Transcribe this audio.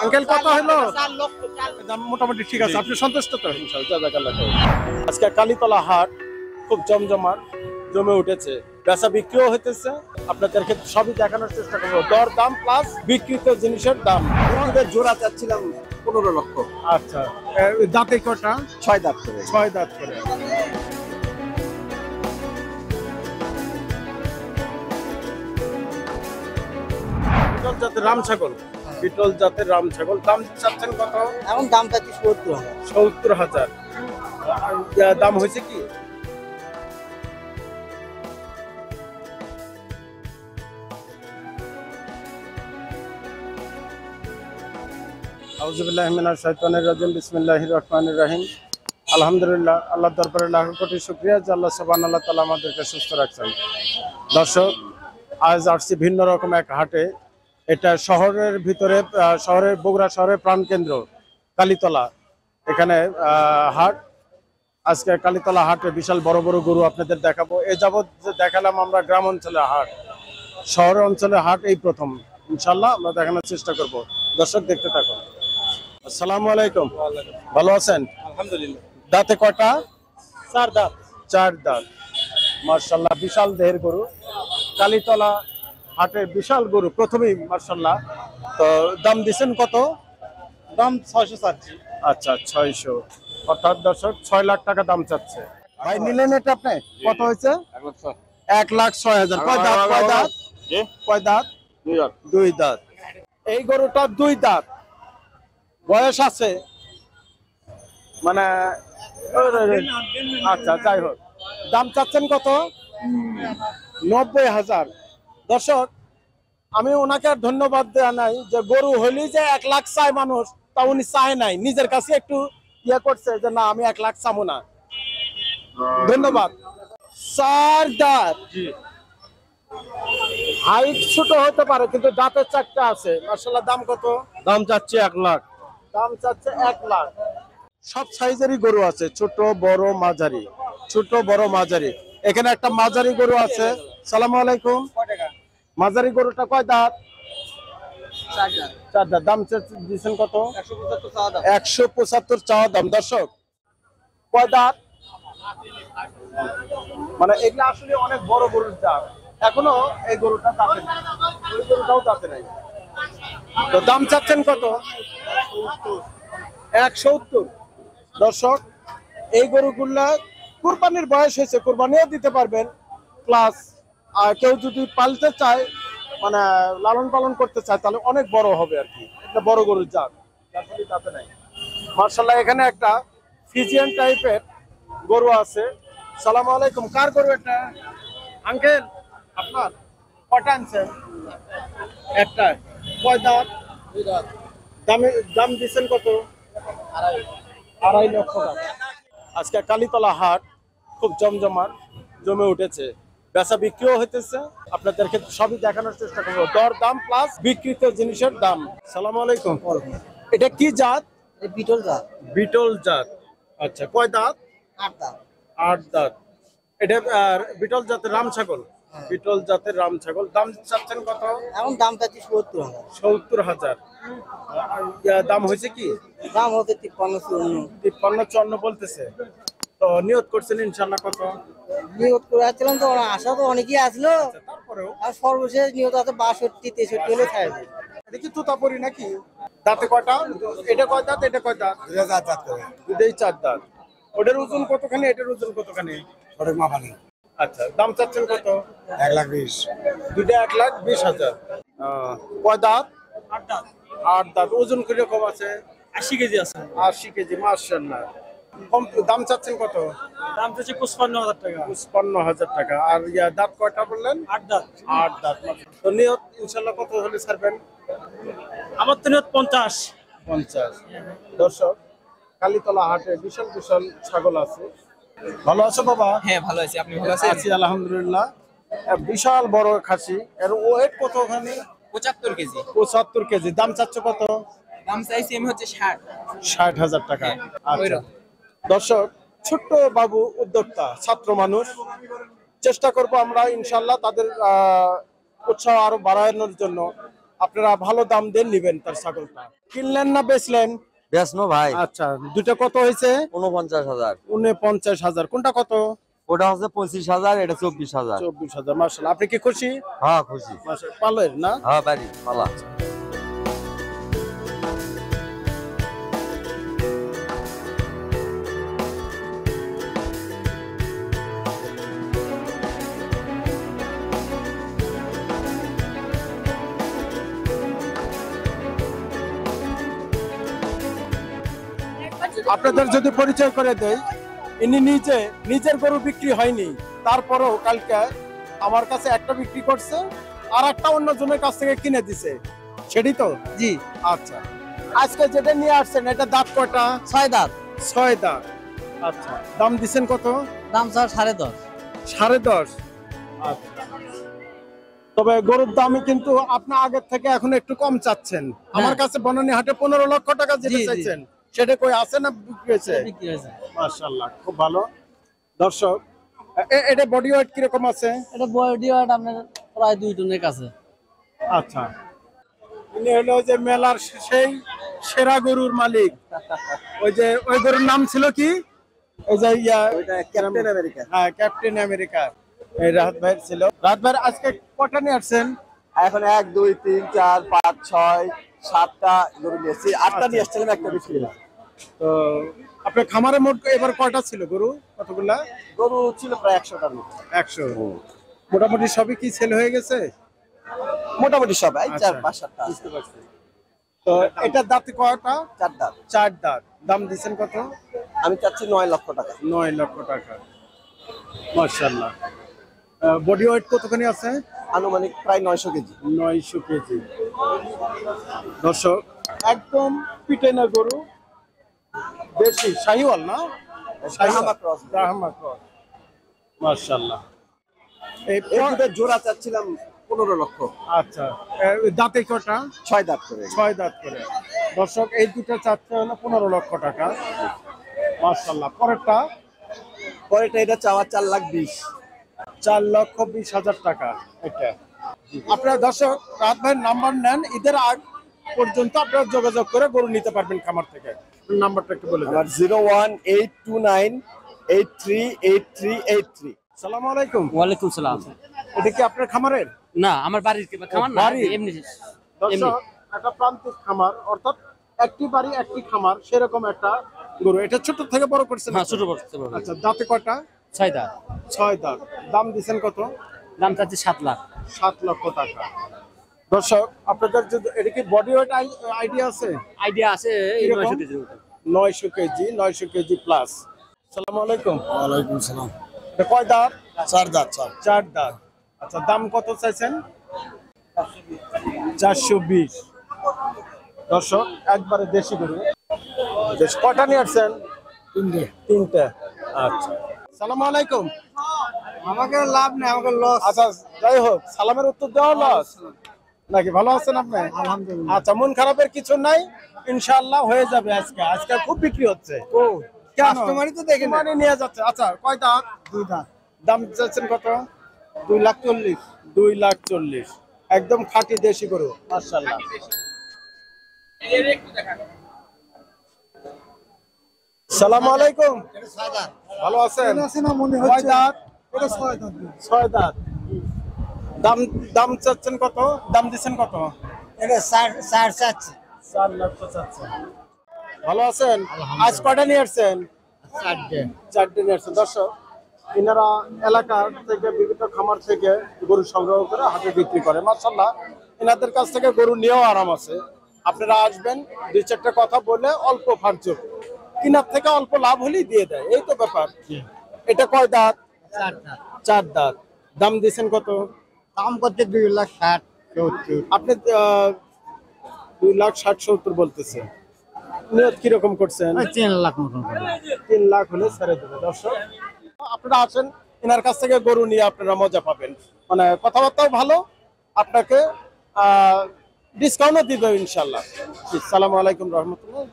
Uncle কত হলো? দাম মোটামুটি ঠিক আছে, আপনি সন্তুষ্ট তো? আজকে কালীতলা হাট খুব জমজমাট, জমে উঠেছে, বেচা বিক্রিও হইতেছে। আপনাদেরকে সবই দেখানোর চেষ্টা করবো, দর দাম প্লাস বিক্রিত জিনিসের দাম। জোড়া চাচ্ছিলাম 15 লক্ষ। আচ্ছা, দাঁতে কটা? 6 দাঁত করে। 6 দাঁত করে। বিটল জাতের রাম ছাগল, বিটল জাতের রাম ছাগল। দাম চাচ্ছেন কত? এখন দাম চাচ্ছি 70,000। 70,000। দাম হয়েছে কি? আউযুবিল্লাহি মিনাশ শাইতানির রাজিম। বিসমিল্লাহির রহমানির রহিম। আলহামদুলিল্লাহ, আল্লাহর দরবারে লাখ কোটি শুকরিয়া যে আল্লাহ সুবহানাহু ওয়া তাআলা আমাদেরকে সুস্থ রাখছেন। দর্শক, আজ আসছি ভিন্ন রকম এক হাটে। এটা শহরের ভিতরে, শহরের বগুড়া শহরের প্রাণকেন্দ্র কালীতলা। এখানে হাট। আজকে কালীতলা হাটে বিশাল বড় বড় গরু আপনাদের দেখাবো। এ যাবৎ যে দেখালাম আমরা গ্রাম অঞ্চলে হাট, শহর অঞ্চলে হাট এই প্রথম। ইনশাল্লাহ আমরা দেখানোর চেষ্টা করব। দর্শক দেখতে থাকুন। আসসালামু আলাইকুম, ভালো আছেন? আলহামদুলিল্লাহ। দাঁতে কটা? 4 দাঁত। 4 দাঁত। মার্শাল্লাহ, বিশাল দেহের গরু। কালীতলা হাটের বিশাল গরু প্রথমেই মার্শাল্লাহ। তো দাম দিচ্ছেন কত? দাম 600 চাচ্ছি। আচ্ছা, 600, অর্থাৎ দর্শক 6 লাখ টাকা দাম চাচ্ছে। ভাই নিলেন এটা আপনি? কত হয়েছে? 1,06,000। কয় দাঁত? কয় দাঁত? কয় দাঁত? 2 দাঁত। 2 দাঁত। এই গরুটা 2 দাঁত, বয়স আছে মানে। আচ্ছা, যাই হোক, দাম চাচ্ছেন কত? 90,000। দর্শক, আমি ওনাকে আর ধন্যবাদ দেওয়া নাই যে গরু হইলেই যে 1 লাখ চায় মানুষ, তা উনি চায় নাই, নিজের কাছে একটু ইয়ে করছে যে না আমি 1 লাখ চাবো না। ধন্যবাদ। 4 দাঁত, হাইট ছোট হতে পারে কিন্তু দাঁতের 4টা আছে মাশাআল্লাহ। দাম কত? দাম চাচ্ছি 1 লাখ। দাম চাচ্ছে 1 লাখ। সব সাইজেরই গরু আছে, ছোট বড় মাঝারি, ছোট বড় মাঝারি। এখানে একটা মাঝারি গরু আছে। সালামু আলাইকুম। মাঝারি গরুটা কয় দাঁত? 4 দাঁত। 4 দাঁত। দাম দিচ্ছেন কত? 175 চাওয়া দাম। 175 চাওয়া দাম। দর্শক, কয় দাঁত? মানে এগুলা আসলে অনেক বড় গরুর জাত। এখনো এই গরুটা দাঁতে নাই, ওই গরুটাও দাঁতে নাই। তো দাম চাচ্ছেন কত? 170। দর্শক, এই গরুগুলা কুরবানির বয়স হয়েছে, কুরবানিও দিতে পারবেন, প্লাস কেউ যদি পালতে চায়, মানে লালন পালন করতে চায়, তাহলে অনেক বড় হবে আর কি। এটা বড় গরুর জাত, আসলে দাঁতে নাই। মার্শাল্লাহ, এখানে একটা ফিজিয়ান টাইপের গরু আছে। সালাম আলাইকুম। কার গরু এটা? আঙ্কেল আপনার? কটা আনছেন? একটা। কয় দাঁত? 2 দাঁত। দাম দিচ্ছেন কত? 2.5 লক্ষ টাকা। আজকে কালীতলা হাট খুব জমজমাট, জমে উঠেছে, বেচা বিক্রিও হইতেছে। আপনাদেরকে সবই দেখানোর চেষ্টা করবো, দর দাম প্লাস বিক্রিত জিনিসের দাম। সালাম আলাইকুম। এটা কি জাত? বিটল দাঁত। বিটল জাত। আচ্ছা, কয় দাঁত? 8 দাঁত। 8 দাঁত। এটা বিটল জাতের রাম ছাগল, বিটল জাতের রাম ছাগল। দাম চাচ্ছেন কত? এখন দাম চাচ্ছি 70,000। 70,000। দাম হয়েছে কি? দাম হচ্ছে 53-54। 53-54 বলতেছে। তো নিয়ত করছেন ইনশাল্লাহ কত? নিয়ত করে আসছিলাম তো, আশা তো অনেকেই আসলো। তারপরেও আর সর্বশেষ নিয়ত আছে 62-63 হলে ছাড়বে। এটা কি তোতাপুরি নাকি? দাঁতে কয়টা? এটা কয় দাঁত? এটা কয় দাঁত? 2 দাঁত করে। দুটোই 4 দাঁত। ওটার ওজন কতখানি, এটার ওজন কতখানি? সঠিক মাপা নেই। আচ্ছা, দাম চাচ্ছেন কত? 1,20,000। দুটো 1,20,000। কয় দাঁত? 8 দাঁত। 8 দাঁত। ওজন কিরকম আছে? 80 কেজি আছে। 80 কেজি। মাশাআল্লাহ। কম। দাম চাচ্ছেন কত? দাম চাচ্ছি 55,000 টাকা। 55,000 টাকা। আর দাঁত কয়টা বললেন? 8 দাঁত। 8 দাঁত। তো নিয়ত ইনশাল্লাহ কত হলে ছাড়বেন? আমার তো নিয়ত 50। 50। দর্শক, কালীতলা হাটে বিশাল বিশাল ছাগল আছে। ভালো আছো বাবা? হ্যাঁ, ভালো আছি। আপনি ভালো আছেন? আছি আলহামদুলিল্লাহ। বিশাল বড় খাসি। এর ওয়েট কতখানি? 75 কেজি। 75 কেজি। দাম চাচ্ছ কত? দাম চাইছি আমি হচ্ছে 60। 60,000 টাকা। আচ্ছা ওইরকম। দর্শক, ছোট্ট বাবু উদ্যোক্তা, ছাত্র মানুষ, চেষ্টা করব আমরা ইনশাল্লাহ তাদের উৎসাহ আরো বাড়ানোর জন্য। আপনারা ভালো দাম দিয়ে নিবেন তার ছাগলটা। কিনলেন না বেচলেন? বেচনো ভাই আচ্ছা, দুটো কত হয়েছে? 49,000। 49,000। কোনটা কত? ওটা হচ্ছে 25,000, এটা 24,000। 24,000। মাশাআল্লাহ, আপনি কি খুশি? হ্যাঁ খুশি। মাশাআল্লাহ, পালেন না? হ্যাঁ বাড়ি পালা। আপনাদের যদি পরিচয় করে দেই, ইনি নিজের গরু বিক্রি হয়নি, তারপরেও কালকে আমার কাছে একটা বিক্রি করছে আর একটা অন্য জনের কাছ থেকে কিনে দিছে, সেটি তো? জি। আচ্ছা, আজকে যেটা নিয়ে আসছেন এটা দাঁত কয়টা? 6 দাঁত। 6 দাঁত। আচ্ছা, দাম দিচ্ছেন কত? দাম স্যার 10.5। 10.5। আচ্ছা, তবে গরুর দামই কিন্তু আপনি আগের থেকে এখন একটু কম চাচ্ছেন। আমার কাছে বনানী হাটে 15 লক্ষ টাকা যেটা জি, জি। চাইছেন সেটা কই আছে না বিক্রি হয়েছে? বিক্রি হয়েছে। মাশাআল্লাহ, খুব ভালো। দর্শক, এটা বডি ওয়েট কিরকম আছে? এটা বডি ওয়েট আপনার প্রায় 2 টনের কাছে। আচ্ছা, ইনি হলো যে মেলার সেই সেরা গরুর মালিক। ওই গরুর নাম ছিল কি? ওই যে ক্যাপ্টেন আমেরিকা। হ্যাঁ, ক্যাপ্টেন আমেরিকা। এই রাহাত ভাই ছিল। রাহাত ভাই আজকে কটা নিয়ে আসছেন? এখন 1 2 3 4 5 6 7টা গরু নিয়েছি, 8টা নিয়ে আসছিলাম, একটা বিক্রি হলো। তো আপনার খামারে মোট এবার কয়টা ছিল গরু? কতগুলা গরু ছিল প্রায় 100টার মতো। 100। মোটামুটি সবই কি সেল হয়ে গেছে? মোটামুটি সব এই আচ্ছা, 4 5 7টা। বুঝতে পারছি। তো এটা দাঁতে কয়টা? 4 দাঁত। 4 দাঁত। দাম দিচ্ছেন কত? আমি চাচ্ছি 9 লক্ষ টাকা। 9 লক্ষ টাকা। মাশাআল্লাহ। বডি ওয়েট কতখানি আছে? আনুমানিক প্রায় 900 কেজি। 900 কেজি। দর্শক, একদম পিটে না গরু, দেশি শাহিওয়াল না? ব্রাহ্মা ক্রস। ব্রাহ্মা ক্রস। মাশাআল্লাহ। এই দুটো জোড়া চাচ্ছিলাম 15 লক্ষ। আচ্ছা, দাঁতে কটা? 6 দাঁত করে। 6 দাঁত করে। দর্শক, এই দুটো চাচ্ছে হলো 15 লক্ষ টাকা। মাশাআল্লাহ। পরেরটা? পরেটা এটা চাওয়া 4,20,000। 4,20,000 টাকা এটা। আপনারা দর্শক, রাহাত ভাইয়ের নাম্বার নেন, ঈদের আগ পর্যন্ত আপনারা যোগাযোগ করে গরু নিতে পারবেন খামার থেকে। নাম্বারটা একটু বলে দেন। আমার 01829838383। আসসালামু আলাইকুম। ওয়ালাইকুম সালাম। এটা কি আপনার খামারের? না, আমার বাড়ির খামার না, বাড়ির? এমনি। দর্শক, একটা প্রান্তিক খামার, অর্থাৎ একটি বাড়ি একটি খামার, সেরকম একটা গরু। এটা ছোট থেকে বড় করছেন? হ্যাঁ, ছোট বড়। আচ্ছা, দাঁতে কয়টা? 6 দাঁত। 6 দাঁত। দাম দিচ্ছেন কত? দাম চাচ্ছি 7 লাখ। 7 লক্ষ টাকা। দর্শক, আপনাদের যদি এটা কি বডি ওয়েট আইডিয়া আছে? আইডিয়া আছে এই কিরকম? 900 কেজির মতো। 900 কেজি, 900 কেজি প্লাস। আসসালামু আলাইকুম। ওয়ালাইকুম সালাম। এটা কয় দাঁত? 4 দাঁত। 4 দাঁত। আচ্ছা, দাম কত চাইছেন? 420। দর্শক, একবারে দেশি গরু। দেশ কয়টা নিয়ে আসছেন? 3টে। আচ্ছা, আসসালামু আলাইকুম। আমাকে লাভ নেই, আমাকে লস। আচ্ছা, যাই হোক, সালামের উত্তর দেওয়া লস নাকি? ভালো আছেন আপনি? আলহামদুলিল্লাহ। আচ্ছা, মন খারাপের কিছু নাই, ইনশাআল্লাহ হয়ে যাবে। আজকে খুব বিক্রি হচ্ছে। ও, কেন? কাস্টমারই তো দেখেন না। কাস্টমারই নিয়ে যাচ্ছে। আচ্ছা, কয় দাঁত? 2 দাঁত। দাম চাচ্ছেন কত? 2,40,000। 2,40,000। একদম খাঁটি দেশি গরু, মাশাআল্লাহ। সালাম আলাইকুম। ভালো আছেন? কয় দাঁত? 6 দাঁত। দাম চাচ্ছেন কত? দাম দিচ্ছেন কত? এটা 4 চাচ্ছি। 4 লক্ষ চাচ্ছেন। ভালো আছেন? আজ কয়টা নিয়ে আসছেন? 4টে নিয়ে আসছেন। দর্শক, এনারা এলাকা থেকে বিভিন্ন খামার থেকে গরু সংগ্রহ করে হাটে বিক্রি করে। মাশাআল্লাহ, এনাদের কাছ থেকে গরু নিয়েও আরাম আছে। আপনারা আসবেন, 2-4টা কথা বলে অল্প ফাঁকযোগ, কিনার থেকে অল্প লাভ হলেই দিয়ে দেয়, এই তো ব্যাপার। এটা কয় দাঁত? 4 দাঁত। 4 দাঁত। দাম দিয়েছেন কত? দাম করতে 2,60,70। আপনি 2,60,70 বলতেছে। নিয়ত কিরকম করছেন? 3 লাখ মতন করে। 3 লাখ হলে ছেড়ে দেবে। দর্শক, আপনারা আসেন, এনার কাছ থেকে গরু নিয়ে আপনারা মজা পাবেন। মানে কথাবার্তাও ভালো, আপনাকে ডিসকাউন্টও দিবে ইনশাল্লাহ। আসসালামু আলাইকুম রহমতুল্লাহ।